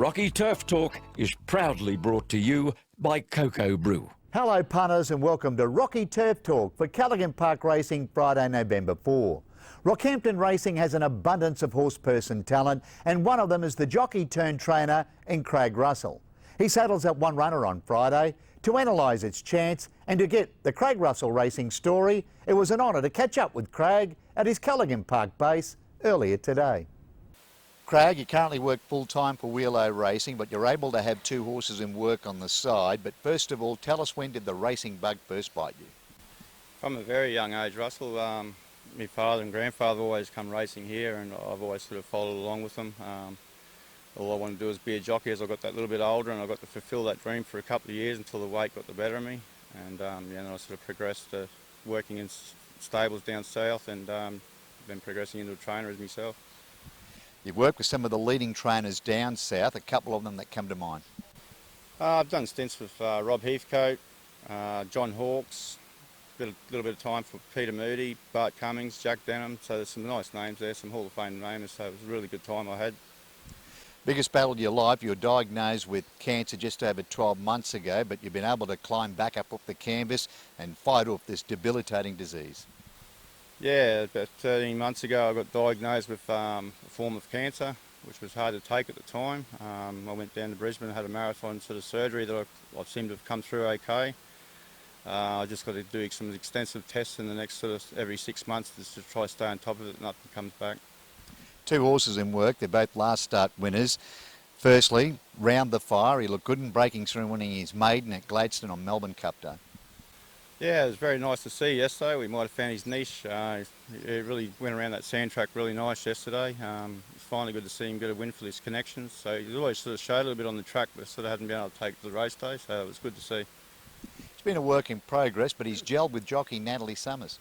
Rocky Turf Talk is proudly brought to you by Cocoa Brew. Hello punters and welcome to Rocky Turf Talk for Callaghan Park Racing Friday, November 4. Rockhampton Racing has an abundance of horseperson talent and one of them is the jockey turned trainer in Craig Russell. He saddles up one runner on Friday to analyse its chance and to get the Craig Russell racing story. It was an honour to catch up with Craig at his Callaghan Park base earlier today. Craig, you currently work full-time for Wheelo Racing, but you're able to have two horses in work on the side. But first of all, tell us, when did the racing bug first bite you? From a very young age, Russell. My father and grandfather always come racing here, and I've always sort of followed along with them. All I wanted to do was be a jockey as I got that little bit older, and I got to fulfil that dream for a couple of years until the weight got the better of me. And then I sort of progressed to working in stables down south, and then progressing into a trainer as myself. You've worked with some of the leading trainers down south, a couple of them that come to mind. I've done stints with Rob Heathcote, John Hawkes, a little bit of time for Peter Moody, Bart Cummings, Jack Denham. So there's some nice names there, some Hall of Fame names. So it was a really good time I had. Biggest battle of your life, you were diagnosed with cancer just over 12 months ago, but you've been able to climb back up off the canvas and fight off this debilitating disease. Yeah, about 13 months ago I got diagnosed with a form of cancer, which was hard to take at the time. I went down to Brisbane and had a marathon sort of surgery that I seem to have come through okay. I just got to do some extensive tests in the next sort of every 6 months just to try to stay on top of it, nothing comes back. Two horses in work, they're both last start winners. Firstly, Round the Fire, he looked good in breaking through and winning his maiden at Gladstone on Melbourne Cup Day. Yeah, it was very nice to see yesterday. We might have found his niche. He really went around that sand track really nice yesterday. It's finally good to see him get a win for his connections. So he's always sort of showed a little bit on the track, but sort of hadn't been able to take it to the race day, so it was good to see. It's been a work in progress, but he's gelled with jockey Natalie Summers.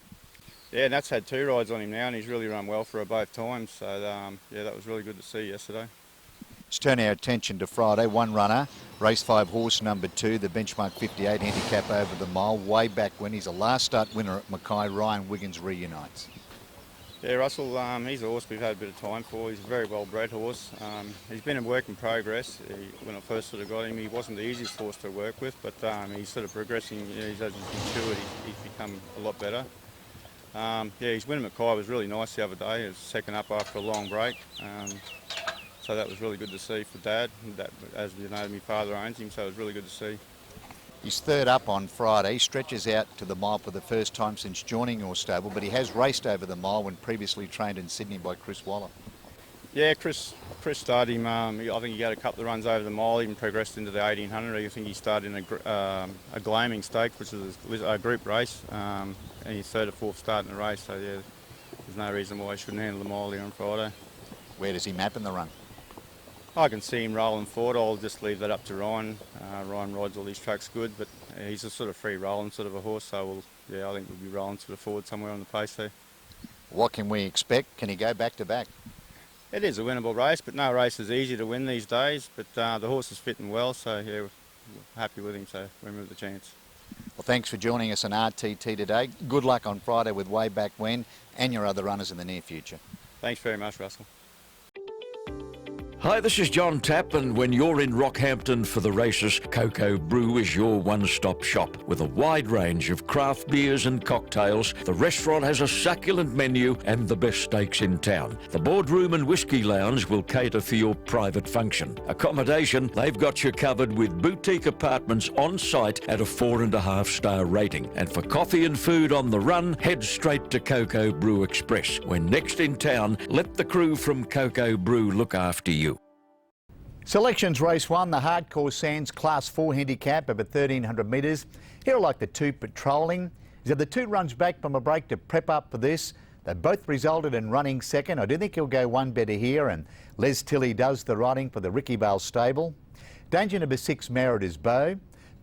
Yeah, Nat's had 2 rides on him now, and he's really run well for her both times. So yeah, that was really good to see yesterday. Let's turn our attention to Friday. One runner, race 5 horse number 2, the benchmark 58 handicap over the mile, way back when. He's a last start winner at Mackay. Ryan Wiggins reunites. Yeah, Russell, he's a horse we've had a bit of time for. He's a very well bred horse. He's been a work in progress. When I first sort of got him, he wasn't the easiest horse to work with, but he's sort of progressing. You know, as he's matured, he's become a lot better. Yeah, his win at Mackay was really nice the other day. It was second up after a long break. So that was really good to see for Dad. As you know, my father owns him, so it was really good to see. He's third up on Friday. He stretches out to the mile for the first time since joining your stable, but he has raced over the mile when previously trained in Sydney by Chris Waller. Yeah, Chris started him. I think he had a couple of runs over the mile, even progressed into the 1800. I think he started in a Glaming Stakes, which is a group race, and he's third or fourth start in the race. So yeah, there's no reason why he shouldn't handle the mile here on Friday. Where does he map in the run? I can see him rolling forward. I'll just leave that up to Ryan. Ryan rides all these tracks good, but he's a sort of free rolling sort of a horse, so I think we'll be rolling sort of forward somewhere on the pace there. What can we expect? Can he go back to back? It is a winnable race, but no race is easy to win these days. But the horse is fitting well, so yeah, we're happy with him, so we remove the chance. Well, thanks for joining us on RTT today. Good luck on Friday with Way Back When and your other runners in the near future. Thanks very much, Russell. Hi, this is John Tapp, and when you're in Rockhampton for the races, Cocoa Brew is your one-stop shop. With a wide range of craft beers and cocktails, the restaurant has a succulent menu and the best steaks in town. The boardroom and whiskey lounge will cater for your private function. Accommodation, they've got you covered with boutique apartments on site at a 4.5-star rating. And for coffee and food on the run, head straight to Cocoa Brew Express. When next in town, let the crew from Cocoa Brew look after you. Selections Race 1, the Hardcore Sands Class 4 handicap over 1,300 metres. Here are like the two patrolling. He's had the 2 runs back from a break to prep up for this. They both resulted in running second. I do think he'll go one better here, and Les Tilley does the riding for the Ricky Vale stable. Danger number 6, Merit is Bow.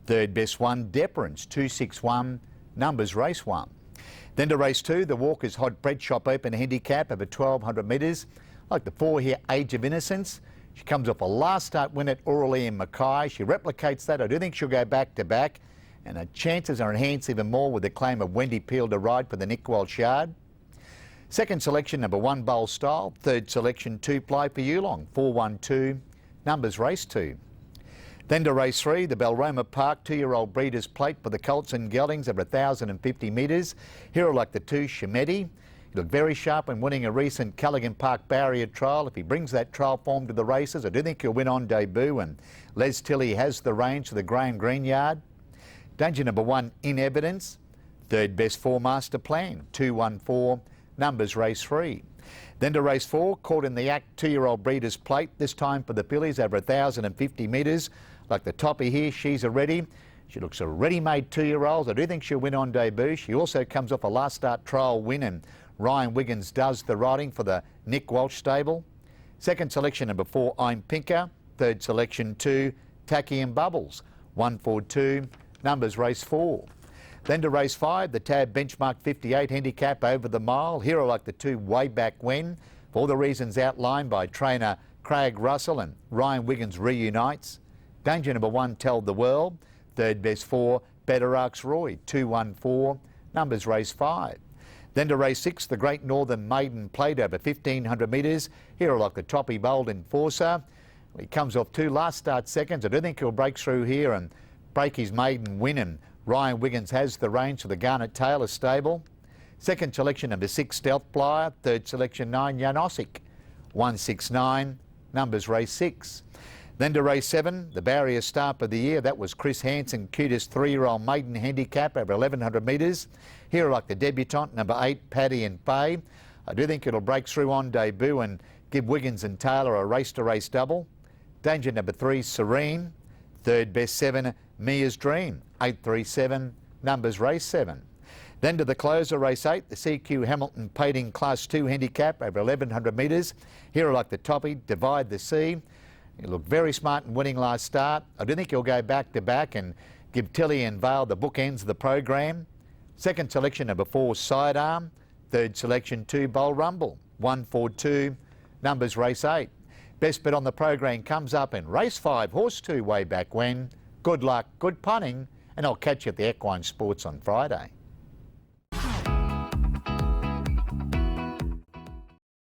Third best one, Deference, 261, numbers race 1. Then to race 2, the Walker's Hot Bread Shop Open handicap over 1,200 metres. Like the 4 here, Age of Innocence. She comes off a last start win at Auralee in Mackay. She replicates that. I do think she'll go back to back. And her chances are enhanced even more with the claim of Wendy Peel to ride for the Nick Welch Yard. Second selection, number 1, Bowl Style. Third selection, 2 Ply for Yulong, 412, numbers race 2. Then to race 3, the Belroma Park 2-year-old Breeders' Plate for the colts and geldings over 1,050 metres. Here are like the 2 Shemeti. He looked very sharp when winning a recent Callaghan Park barrier trial. If he brings that trial form to the races, I do think he'll win on debut, and Les Tilley has the range for the Graham Green yard. Danger number 1, In Evidence. Third best 4, Master Plan, 214, numbers race 3. Then to race 4, caught in the act, 2-year-old Breeders' Plate, this time for the fillies over 1,050 metres. Like the toppy here, she's a ready. She looks a ready-made 2-year-old. I do think she'll win on debut. She also comes off a last start trial win, and Ryan Wiggins does the riding for the Nick Walsh stable. Second selection number 4, I'm Pinker. Third selection 2, Tacky and Bubbles, 142, numbers race 4. Then to race 5, the Tab Benchmark 58 handicap over the mile. Here are like the 2 Way Back When, for all the reasons outlined by trainer Craig Russell, and Ryan Wiggins reunites. Danger number 1, Tell the World. Third best 4, Better Arcs Roy, 214, numbers race 5. Then to race 6, the Great Northern Maiden Plate over 1,500 metres. Here are like the Toppy Bold Enforcer. He comes off 2 last start seconds. I do think he'll break through here and break his maiden win, and Ryan Wiggins has the range for the Garnet Taylor stable. Second selection number 6, Stealth Flyer. Third selection 9, Janosik, 169, numbers race 6. Then to race 7, the barrier start of the year. That was Chris Hansen, cutest 3-year-old maiden handicap over 1,100 metres. Here are like the debutante number 8, Paddy and Faye. I do think it'll break through on debut and give Wiggins and Taylor a race-to-race double. Danger number 3, Serene. Third best 7, Mia's Dream, 837, numbers race 7. Then to the closer, race 8, the CQ Hamilton Painting Class 2 handicap over 1,100 metres. Here are like the toppy, Divide the Sea. He looked very smart in winning last start. I do think he'll go back-to-back and give Tilly and Vale the bookends of the program. Second selection number 4, Sidearm. Third selection 2, Bowl Rumble, 142, numbers race 8. Best bet on the program comes up in race 5, horse 2, Way Back When. Good luck, good punning, and I'll catch you at the Equine Sports on Friday.